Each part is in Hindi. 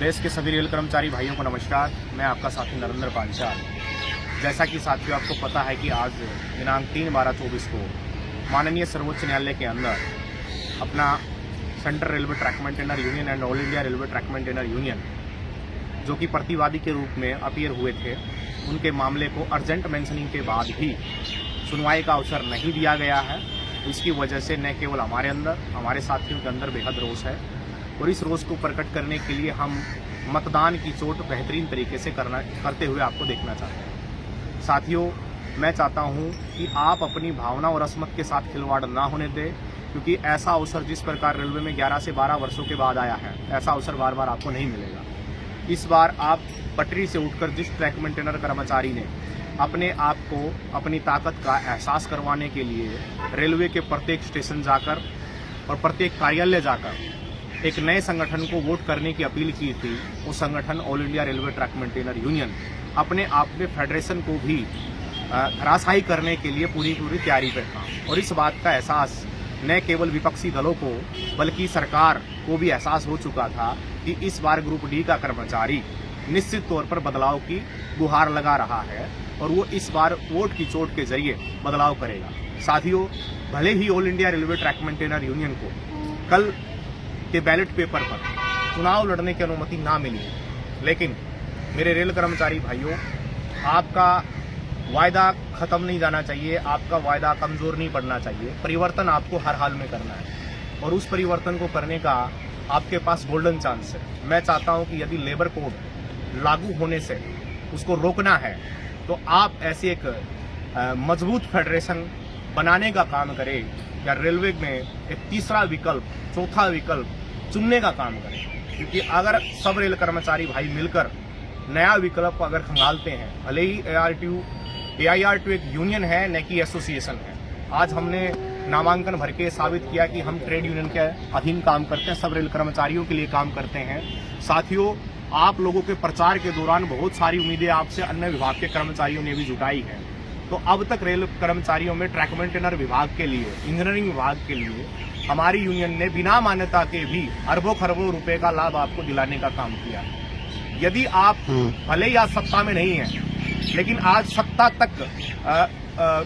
देश के सभी रेल कर्मचारी भाइयों को नमस्कार। मैं आपका साथी नरेंद्र पांचाल। जैसा कि साथियों आपको पता है कि आज दिनांक 3/12/24 को माननीय सर्वोच्च न्यायालय के अंदर अपना central railway track maintainer union and all India railway track maintainer union जो कि प्रतिवादी के रूप में अपीयर हुए थे, उनके मामले को अर्जेंट मेंशनिंग के बाद भी सुनवाई का अवसर नहीं दिया गया है। इसकी वजह से न केवल हमारे अंदर, हमारे साथियों के अंदर बेहद रोष है और इस रोष को प्रकट करने के लिए हम मतदान की चोट बेहतरीन तरीके से करते हुए आपको देखना चाहते हैं। साथियों, मैं चाहता हूं कि आप अपनी भावना और असमत के साथ खिलवाड़ ना होने दें, क्योंकि ऐसा अवसर जिस प्रकार रेलवे में 11 से 12 वर्षों के बाद आया है, ऐसा अवसर बार बार आपको नहीं मिलेगा। इस बार आप पटरी से उठकर जिस ट्रैक मेंटेनर कर्मचारी ने अपने आप को अपनी ताकत का एहसास करवाने के लिए रेलवे के प्रत्येक स्टेशन जाकर और प्रत्येक कार्यालय जाकर एक नए संगठन को वोट करने की अपील की थी, वो संगठन all India railway track maintainer union अपने आप में फेडरेशन को भी धराशायी करने के लिए पूरी तैयारी पर था। और इस बात का एहसास न केवल विपक्षी दलों को बल्कि सरकार को भी एहसास हो चुका था कि इस बार ग्रुप डी का कर्मचारी निश्चित तौर पर बदलाव की गुहार लगा रहा है और वो इस बार वोट की चोट के जरिए बदलाव करेगा। साथियों, भले ही all India railway track maintainer union को कल के बैलेट पेपर पर चुनाव लड़ने की अनुमति ना मिली, लेकिन मेरे रेल कर्मचारी भाइयों, आपका वायदा खत्म नहीं जाना चाहिए, आपका वायदा कमजोर नहीं पड़ना चाहिए। परिवर्तन आपको हर हाल में करना है और उस परिवर्तन को करने का आपके पास गोल्डन चांस है। मैं चाहता हूं कि यदि लेबर कोड लागू होने से उसको रोकना है तो आप ऐसी एक मजबूत फेडरेशन बनाने का काम करें या रेलवे में एक तीसरा विकल्प, चौथा विकल्प चुनने का काम करें। क्योंकि अगर सब रेल कर्मचारी भाई मिलकर नया विकल्प अगर खंगालते हैं, भले ही AIRTO एक यूनियन है न कि एसोसिएशन है। आज हमने नामांकन भर के साबित किया कि हम ट्रेड यूनियन के अधीन काम करते हैं, सब रेल कर्मचारियों के लिए काम करते हैं। साथियों, आप लोगों के प्रचार के दौरान बहुत सारी उम्मीदें आपसे अन्य विभाग के कर्मचारियों ने भी जुटाई है। तो अब तक रेल कर्मचारियों में ट्रैक मेंटेनर विभाग के लिए, इंजीनियरिंग विभाग के लिए हमारी यूनियन ने बिना मान्यता के भी अरबों खरबों रुपए का लाभ आपको दिलाने का काम किया। यदि आप भले ही आज सत्ता में नहीं हैं, लेकिन आज सत्ता तक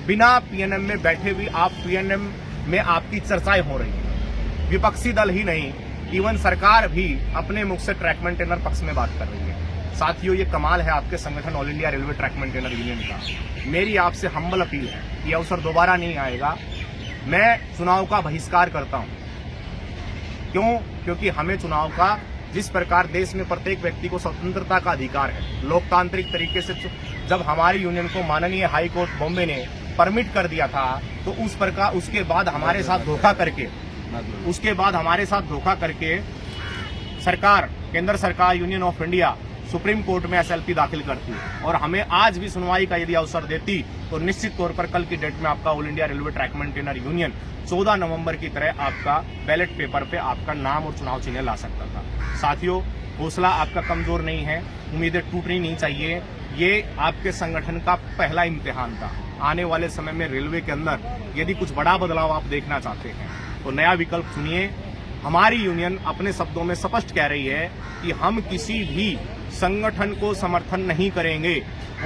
बिना PNM में बैठे भी आप PNM में आपकी चर्चाएं हो रही हैं। विपक्षी दल ही नहीं, इवन सरकार भी अपने मुख से ट्रैक मेंटेनर पक्ष में बात कर रही है। साथियों, ये कमाल है आपके संगठन all India railway track maintainer union का। मेरी आपसे हम्बल अपील है, ये अवसर दोबारा नहीं आएगा। मैं चुनाव का बहिष्कार करता हूं। क्यों? क्योंकि हमें चुनाव का, जिस प्रकार देश में प्रत्येक व्यक्ति को स्वतंत्रता का अधिकार है, लोकतांत्रिक तरीके से जब हमारी यूनियन को माननीय हाई कोर्ट बॉम्बे ने परमिट कर दिया था, तो उस प्रकार उसके बाद हमारे साथ धोखा करके सरकार, केंद्र सरकार, union of India supreme court में SLP दाखिल करती और हमें आज भी सुनवाई का यदि अवसर देती तो निश्चित तौर पर कल की डेट में आपका all India railway track maintainer union 14 नवंबर की तरह आपका बैलेट पेपर पे आपका नाम और चुनाव चिन्ह ला सकता था। साथियों, हौसला आपका कमजोर नहीं है, उम्मीदें टूटनी नहीं चाहिए। ये आपके संगठन का पहला इम्तिहान था। आने वाले समय में रेलवे के अंदर यदि कुछ बड़ा बदलाव आप देखना चाहते हैं तो नया विकल्प चुनिए। हमारी यूनियन अपने शब्दों में स्पष्ट कह रही है कि हम किसी भी संगठन को समर्थन नहीं करेंगे।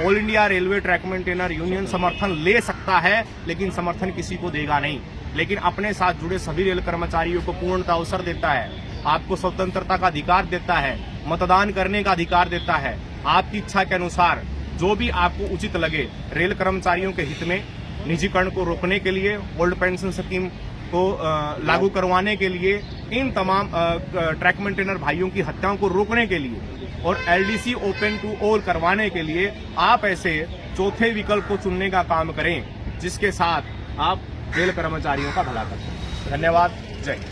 All India railway track maintainer union समर्थन ले सकता है, लेकिन समर्थन किसी को देगा नहीं। लेकिन अपने साथ जुड़े सभी रेल कर्मचारियों को पूर्णतः अवसर देता है, आपको स्वतंत्रता का अधिकार देता है, मतदान करने का अधिकार देता है। आपकी इच्छा के अनुसार जो भी आपको उचित लगे, रेल कर्मचारियों के हित में निजीकरण को रोकने के लिए, ओल्ड पेंशन स्कीम को लागू करवाने के लिए, इन तमाम ट्रैक मेंटेनर भाइयों की हत्याओं को रोकने के लिए और LDC ओपन टू ऑल करवाने के लिए आप ऐसे चौथे विकल्प को चुनने का काम करें, जिसके साथ आप रेल कर्मचारियों का भला करते हैं। धन्यवाद। जय हिंद।